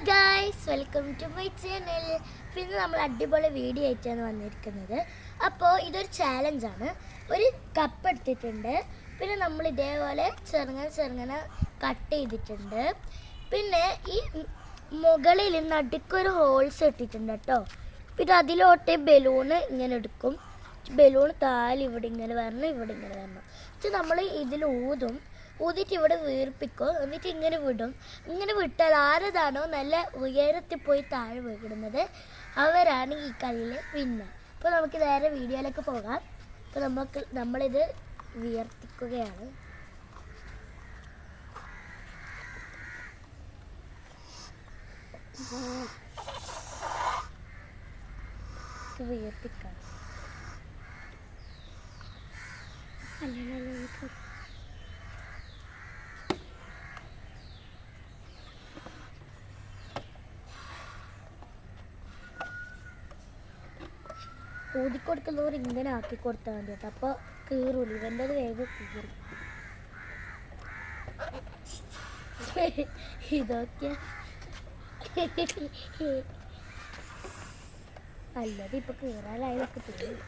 Guys, welcome to my channel. പിന്നെ നമ്മൾ അടിപൊളി വീഡിയോ ആയിട്ടാണ് വന്നിരിക്കുന്നത്. അപ്പോൾ ഇതൊരു ചാലഞ്ചാണ്. ഒരു കപ്പ് എടുത്തിട്ടുണ്ട്. പിന്നെ നമ്മൾ ഇതേപോലെ ചെറുങ്ങനെ കട്ട് ചെയ്തിട്ടുണ്ട്. പിന്നെ ഈ മുകളിൽ നടുക്കൊരു ഹോൾസ് ഇട്ടിട്ടുണ്ട് കേട്ടോ. പിന്നെ അതിലോട്ട് ബലൂണ് ഇങ്ങനെ എടുക്കും. ബലൂൺ താഴെ ഇവിടെ ഇങ്ങനെ വരണം, ഇവിടെ ഇങ്ങനെ വരണം. പക്ഷെ നമ്മൾ ഇതിൽ ഊതിയിട്ട് ഇവിടെ വീർപ്പിക്കും. എന്നിട്ട് ഇങ്ങനെ വിടും. ഇങ്ങനെ വിട്ടാൽ ആരതാണോ നല്ല ഉയരത്തിൽ പോയി താഴെ വീടുന്നത് അവരാണ് ഈ കളിയിൽ വിന്നർ. അപ്പോൾ നമുക്ക് നേരെ വീഡിയോയിലേക്ക് പോകാം. അപ്പോൾ നമ്മളിത് ഉയർത്തിക്കുകയാണ്. ഉയർത്തിക്കാം. ഊതിക്കൊടുക്കുന്നവർ ഇങ്ങനെ ആക്കി കൊടുത്താൽ മതി കേട്ടോ. അപ്പോൾ കീറൂല. ഇവൻ്റെ വേഗം കീറും. ഇതൊക്കെ നല്ലത് ഇപ്പൊ കീറാനായൊക്കെ തോന്നും.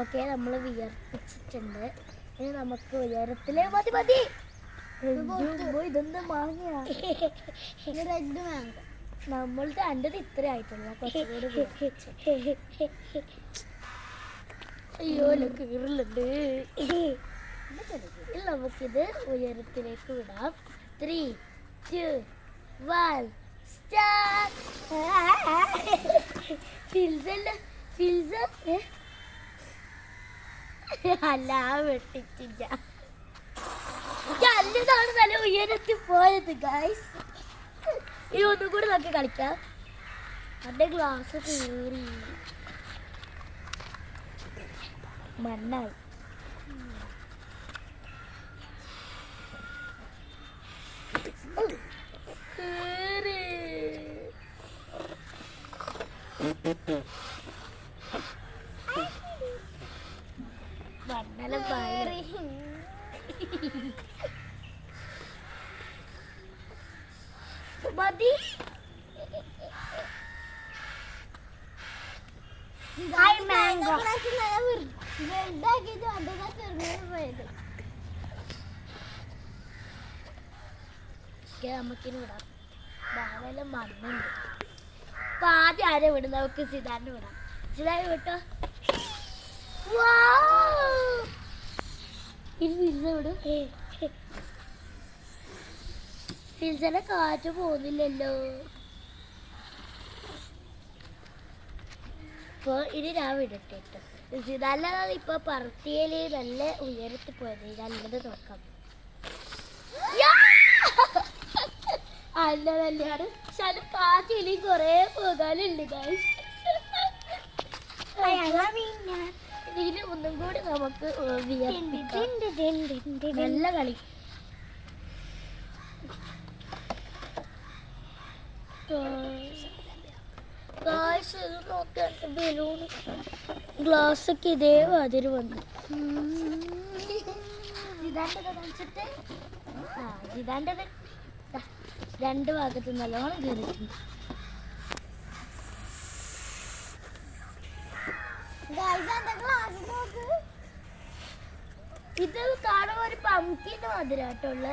ഓക്കെ, നമ്മൾ വിയർപ്പിച്ചിട്ടുണ്ട്. ഇനി നമുക്ക് ഉയരത്തിലേ മതി. ഇതൊന്നും വാങ്ങിയാ റെഡ് വാങ്ങ. നമ്മളുടെ അൻ്റെത് ഇത്ര ആയിട്ടുള്ള കുറച്ചുകൂടി. അയ്യോ കീറലുണ്ട്. നമുക്കിത് ഉയരത്തിലേക്ക് വിടാം. 3, 2, 1 സ്റ്റാർട്ട്. അല്ല, വെട്ടിച്ചില്ല. അല്ലതാണ് നല്ല ഉയരത്തിൽ പോയത് ഗൈസ്. ഇനി ഒന്നും കൂടി നമുക്ക് കളിക്കാം. എൻ്റെ ഗ്ലാസ് കീറി മണ്ണായി. മണ്ണെല്ലാം മതി. നമുക്കിന് വിടാം. ഭാവെല്ലാം മണ്ണുണ്ട്. അപ്പൊ ആദ്യം ആരെ വിടും? നമുക്ക് സിതാറിന് വിടാം. സിതാറ് വിട്ടോ. വിടും. ഫിൽസനെ കാറ്റ് പോകുന്നില്ലല്ലോ. ഇപ്പൊ ഇനി ഞാൻ വിടട്ടെ കേട്ടോ. സിതാറിലാണ് ഇപ്പൊ പറത്തിയല് നല്ല ഉയരത്തിൽ പോയത്. നല്ലത് നോക്കാം. അല്ല നല്ലതാണ്. പക്ഷെ അത് കാറ്റ് ഇനി കൊറേ പോകാനുണ്ട് ഗൈസ്. ഇതിന് ഒന്നും കൂടി നമുക്ക് നല്ല കളി. ബലൂൺ ഗ്ലാസ് ഒക്കെ ഇതേ അതിര് വന്നു. ജിതാൻ്റെത് രണ്ട് ഭാഗത്ത് നല്ലോണം കയറിയിട്ടുണ്ട്. ഇത് കാണുമ്പോ ഒരു പംകിന്റെ മധുരാട്ടുള്ള.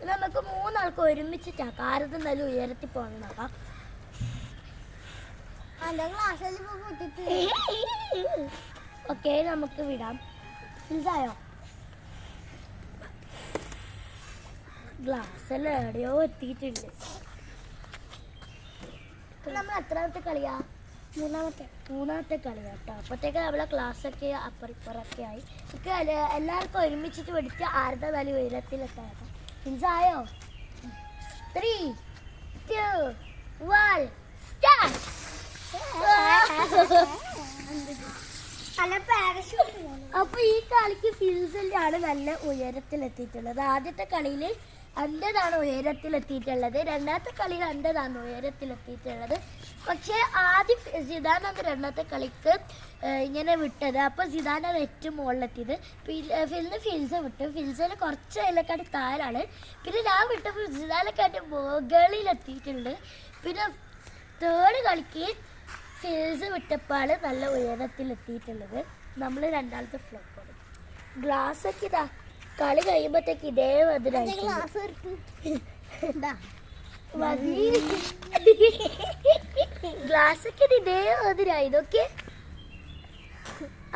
നമുക്ക് മൂന്നാൾക്ക് ഒരുമിച്ചിട്ടാക്കാം. ആരത് നല്ല ഉയരത്തിൽ പോകണം. ഓക്കെ, നമുക്ക് വിടാം. മനസ്സിലായോ? ഗ്ലാസ് എല്ലാം എവിടെയോ എത്തിയിട്ടുണ്ട്. നമ്മൾ എത്രാമത്തെ കളിയാ? മൂന്നാമത്തെ കളിയാ കേട്ടോ. അപ്പോഴത്തേക്ക് നമ്മളെ ക്ലാസ്സൊക്കെ അപ്പുറപ്പുറമൊക്കെ ആയി. എല്ലാവർക്കും ഒരുമിച്ചിട്ട് പഠിച്ച് ആരുടെ നല്ല ഉയരത്തിലെത്താം. മനസ്സിലായോ? 3, 2, 1 സ്റ്റാർട്ട്. അപ്പൊ ഈ കളിക്ക് ഫിൽസിലാണ് നല്ല ഉയരത്തിലെത്തിയിട്ടുള്ളത്. ആദ്യത്തെ കളിയിൽ അൻ്റെതാണ് ഉയരത്തിലെത്തിയിട്ടുള്ളത്. രണ്ടാമത്തെ കളിയിൽ അൻ്റെതാണ് ഉയരത്തിലെത്തിയിട്ടുള്ളത്. പക്ഷേ ആദ്യം സിദാനാണ് രണ്ടാമത്തെ കളിക്ക് ഇങ്ങനെ വിട്ടത്. അപ്പോൾ സിദാനാണ് ഏറ്റവും മുകളിലെത്തിയത്. ഫിലിന് ഫിൽസ വിട്ടു. ഫിൽസയിൽ കുറച്ച് അതിലേക്കാട്ട് താഴാണ്. പിന്നെ ഞാൻ വിട്ടപ്പോൾ സിദാനെക്കാട്ട് മുകളിലെത്തിയിട്ടുണ്ട്. പിന്നെ തേർഡ് കളിക്ക് ഫിൽസ് വിട്ടപ്പോൾ നല്ല ഉയരത്തിലെത്തിയിട്ടുള്ളത്. നമ്മൾ രണ്ടാമത്തെ ഫ്ലോപ്പാണ്. ഗ്ലാസ്സൊക്കെ ഇതാ കളി കഴിയുമ്പോഴത്തേക്ക് ഇതേ മധുരമായി. ഗ്ലാസ്സൊക്കെ ഇതേ മധുരമായി. ഇതൊക്കെ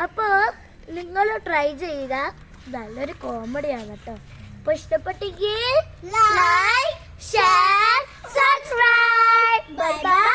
അപ്പോൾ നിങ്ങൾ ട്രൈ ചെയ്യുക. നല്ലൊരു കോമഡിയാണ് കേട്ടോ. അപ്പോൾ ഇഷ്ടപ്പെട്ടെങ്കിൽ like, share, subscribe. Bye bye.